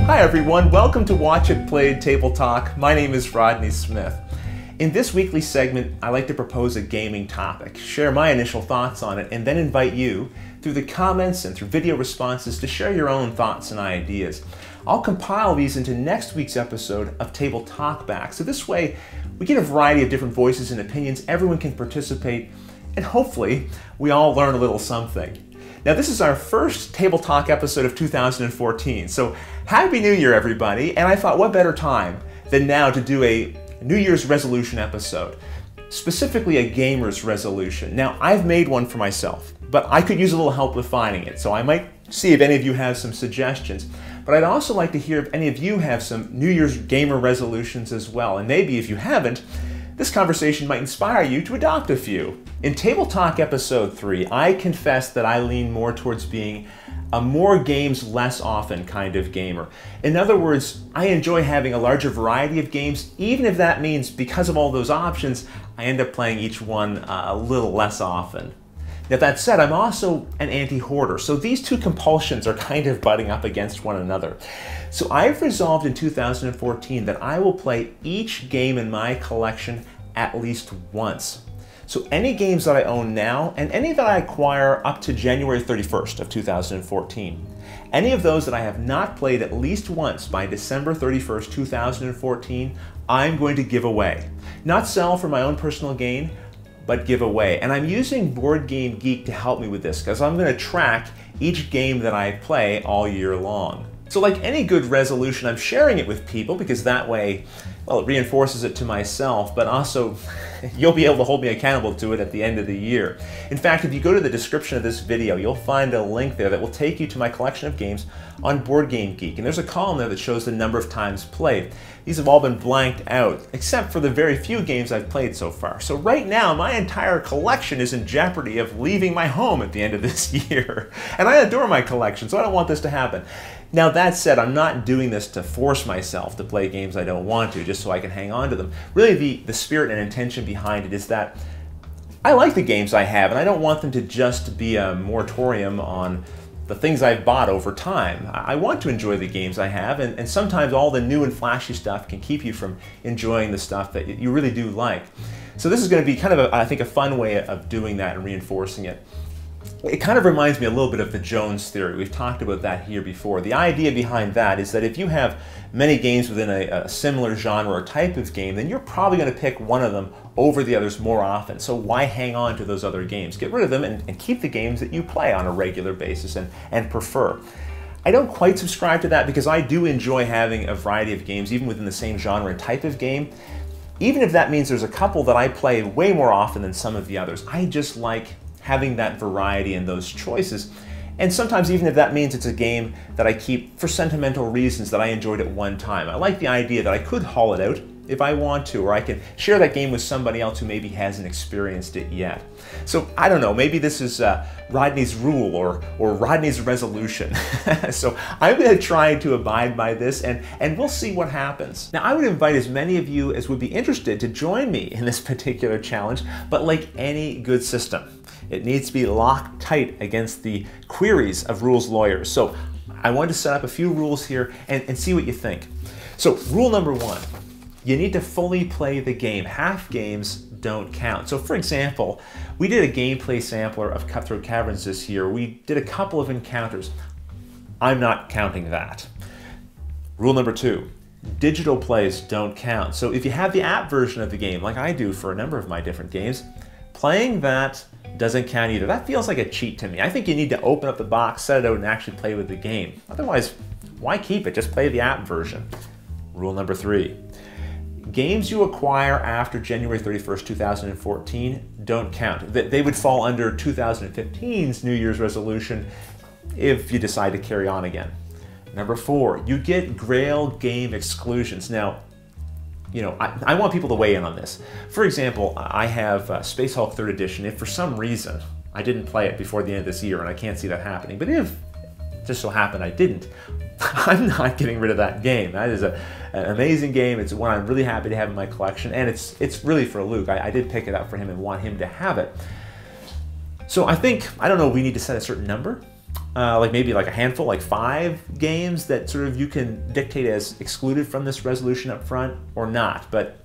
Hi everyone, welcome to Watch It Played Table Talk. My name is Rodney Smith. In this weekly segment, I like to propose a gaming topic, share my initial thoughts on it, and then invite you, through the comments and through video responses, to share your own thoughts and ideas. I'll compile these into next week's episode of Table Talkback, so this way we get a variety of different voices and opinions, everyone can participate, and hopefully we all learn a little something. Now this is our first Table Talk episode of 2014, so Happy New Year everybody, and I thought what better time than now to do a New Year's resolution episode, specifically a gamer's resolution. Now I've made one for myself, but I could use a little help with finding it, so I might see if any of you have some suggestions. But I'd also like to hear if any of you have some New Year's gamer resolutions as well, and maybe if you haven't, this conversation might inspire you to adopt a few. In Table Talk Episode 3, I confess that I lean more towards being a more games less often kind of gamer. In other words, I enjoy having a larger variety of games, even if that means because of all those options, I end up playing each one a little less often. Now that said, I'm also an anti-hoarder, so these two compulsions are kind of butting up against one another. So I've resolved in 2014 that I will play each game in my collection at least once. So any games that I own now, and any that I acquire up to January 31st of 2014, any of those that I have not played at least once by December 31st, 2014, I'm going to give away. Not sell for my own personal gain, but give away. And I'm using Board Game Geek to help me with this, because I'm going to track each game that I play all year long. So like any good resolution, I'm sharing it with people because that way, well, it reinforces it to myself, but also you'll be able to hold me accountable to it at the end of the year. In fact, if you go to the description of this video, you'll find a link there that will take you to my collection of games on Board Game Geek. And there's a column there that shows the number of times played. These have all been blanked out, except for the very few games I've played so far. So right now, my entire collection is in jeopardy of leaving my home at the end of this year. And I adore my collection, so I don't want this to happen. Now that said, I'm not doing this to force myself to play games I don't want to, just so I can hang on to them. Really, the spirit and intention behind it is that I like the games I have, and I don't want them to just be a moratorium on the things I've bought over time. I want to enjoy the games I have, and sometimes all the new and flashy stuff can keep you from enjoying the stuff that you really do like. So this is going to be kind of, I think, a fun way of doing that and reinforcing it. It kind of reminds me a little bit of the Jones theory. We've talked about that here before. The idea behind that is that if you have many games within a similar genre or type of game, then you're probably going to pick one of them over the others more often. So why hang on to those other games? Get rid of them and keep the games that you play on a regular basis and prefer. I don't quite subscribe to that because I do enjoy having a variety of games, even within the same genre and type of game. Even if that means there's a couple that I play way more often than some of the others. I just like having that variety and those choices. And sometimes even if that means it's a game that I keep for sentimental reasons that I enjoyed at one time. I like the idea that I could haul it out if I want to, or I can share that game with somebody else who maybe hasn't experienced it yet. So I don't know, maybe this is Rodney's rule or Rodney's resolution. So I'm going to try to abide by this and we'll see what happens. Now I would invite as many of you as would be interested to join me in this particular challenge, but like any good system, it needs to be locked tight against the queries of rules lawyers. So I wanted to set up a few rules here and see what you think. So rule number one, you need to fully play the game. Half games don't count. So for example, we did a gameplay sampler of Cutthroat Caverns this year. We did a couple of encounters. I'm not counting that. Rule number two, digital plays don't count. So if you have the app version of the game, like I do for a number of my different games, playing that doesn't count either. That feels like a cheat to me. I think you need to open up the box, set it out, and actually play with the game. Otherwise, why keep it? Just play the app version. Rule number three, games you acquire after January 31st, 2014 don't count. They would fall under 2015's New Year's resolution if you decide to carry on again. Number four, you get Grail game exclusions. Now, you know, I want people to weigh in on this. For example, I have Space Hulk 3rd Edition. If for some reason I didn't play it before the end of this year, and I can't see that happening, but if it just so happened I didn't, I'm not getting rid of that game. That is an amazing game. It's one I'm really happy to have in my collection, and it's really for Luke. I did pick it up for him and want him to have it. So I think, I don't know if we need to set a certain number. like maybe like a handful, like 5 games that sort of you can dictate as excluded from this resolution up front or not. But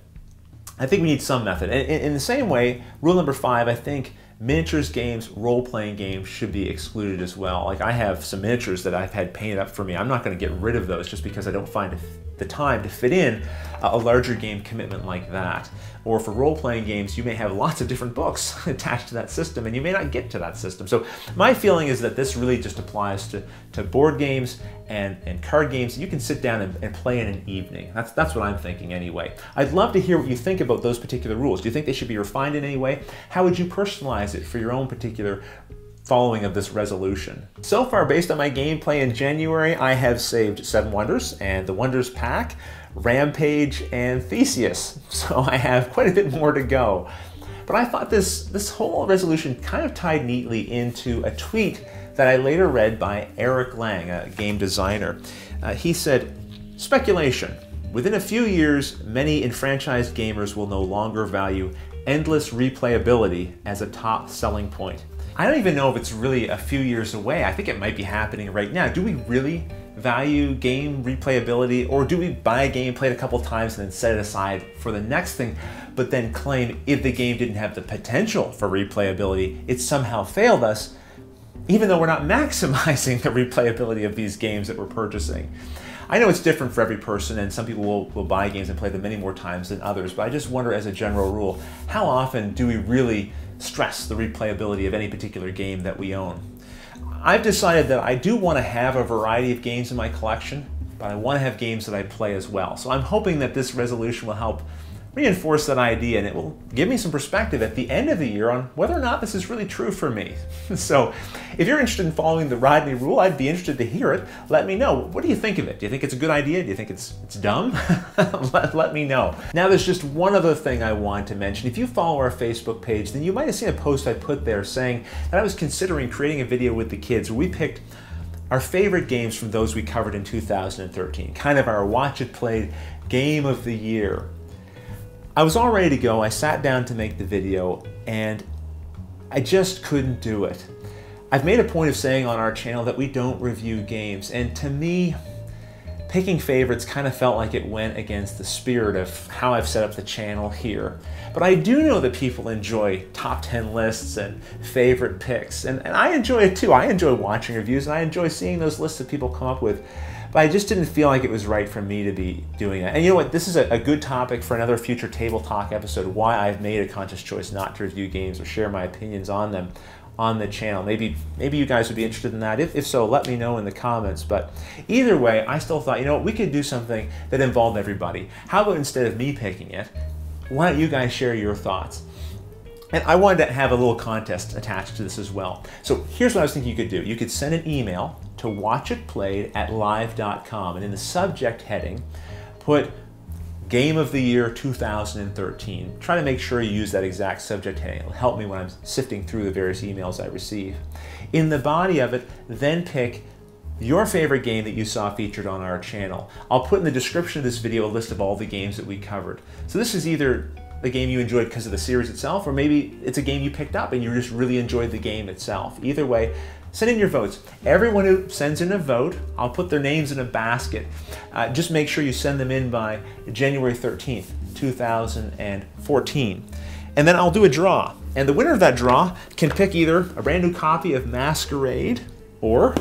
I think we need some method. And in the same way, rule number 5, I think miniatures games, role-playing games should be excluded as well. Like I have some miniatures that I've had painted up for me. I'm not going to get rid of those just because I don't find the time to fit in a larger game commitment like that. Or for role-playing games, you may have lots of different books attached to that system and you may not get to that system. So my feeling is that this really just applies to board games and card games. You can sit down and play in an evening. That's what I'm thinking anyway. I'd love to hear what you think about those particular rules. Do you think they should be refined in any way? How would you personalize it for your own particular following of this resolution? So far, based on my gameplay in January, I have saved 7 Wonders and the Wonders pack, Rampage, and Theseus. So I have quite a bit more to go. But I thought this whole resolution kind of tied neatly into a tweet that I later read by Eric Lang, a game designer. He said, "Speculation. Within a few years, many enfranchised gamers will no longer value endless replayability as a top selling point." I don't even know if it's really a few years away. I think it might be happening right now. Do we really value game replayability, or do we buy a game, play it a couple times, and then set it aside for the next thing, but then claim if the game didn't have the potential for replayability, it somehow failed us, even though we're not maximizing the replayability of these games that we're purchasing? I know it's different for every person, and some people will buy games and play them many more times than others, but I just wonder, as a general rule, how often do we really stress the replayability of any particular game that we own? I've decided that I do want to have a variety of games in my collection, but I want to have games that I play as well. So I'm hoping that this resolution will help reinforce that idea, and it will give me some perspective at the end of the year on whether or not this is really true for me. So if you're interested in following the Rodney rule, I'd be interested to hear it. Let me know. What do you think of it? Do you think it's a good idea? Do you think it's dumb? let me know. Now there's just one other thing I want to mention. If you follow our Facebook page, then you might have seen a post I put there saying that I was considering creating a video with the kids where we picked our favorite games from those we covered in 2013, kind of our watch it played game of the year. I was all ready to go. I sat down to make the video and I just couldn't do it. I've made a point of saying on our channel that we don't review games, and to me, picking favorites kind of felt like it went against the spirit of how I've set up the channel here. But I do know that people enjoy top 10 lists and favorite picks, and I enjoy it too. I enjoy watching reviews and I enjoy seeing those lists that people come up with. But I just didn't feel like it was right for me to be doing that. And you know what? This is a good topic for another future Table Talk episode, why I've made a conscious choice not to review games or share my opinions on them on the channel. Maybe you guys would be interested in that. If so, let me know in the comments. But either way, I still thought, you know what, we could do something that involved everybody. How about instead of me picking it, why don't you guys share your thoughts? And I wanted to have a little contest attached to this as well. So here's what I was thinking you could do. You could send an email to watchitplayed@live.com, and in the subject heading, put Game of the Year 2013. Try to make sure you use that exact subject heading. It'll help me when I'm sifting through the various emails I receive. In the body of it, then pick your favorite game that you saw featured on our channel. I'll put in the description of this video a list of all the games that we covered. So this is either a game you enjoyed because of the series itself, or maybe it's a game you picked up and you just really enjoyed the game itself. Either way, send in your votes. Everyone who sends in a vote, I'll put their names in a basket. Just make sure you send them in by January 13th, 2014. And then I'll do a draw. And the winner of that draw can pick either a brand new copy of Masquerade or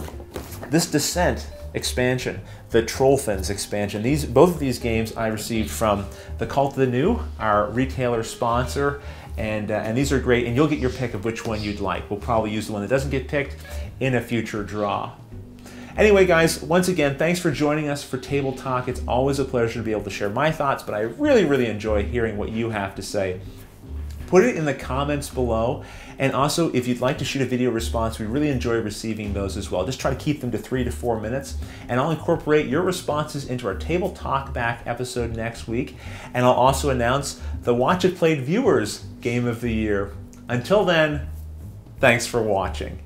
this Descent expansion, the Trollfins expansion. Both of these games I received from the Cult of the New, our retailer sponsor, and these are great, and you'll get your pick of which one you'd like. We'll probably use the one that doesn't get picked in a future draw. Anyway, guys, once again, thanks for joining us for Table Talk. It's always a pleasure to be able to share my thoughts, but I really, really enjoy hearing what you have to say. Put it in the comments below, and also if you'd like to shoot a video response, we really enjoy receiving those as well. Just try to keep them to 3 to 4 minutes, and I'll incorporate your responses into our Table Talk Back episode next week, and I'll also announce the Watch It Played Viewers Game of the Year. Until then, thanks for watching.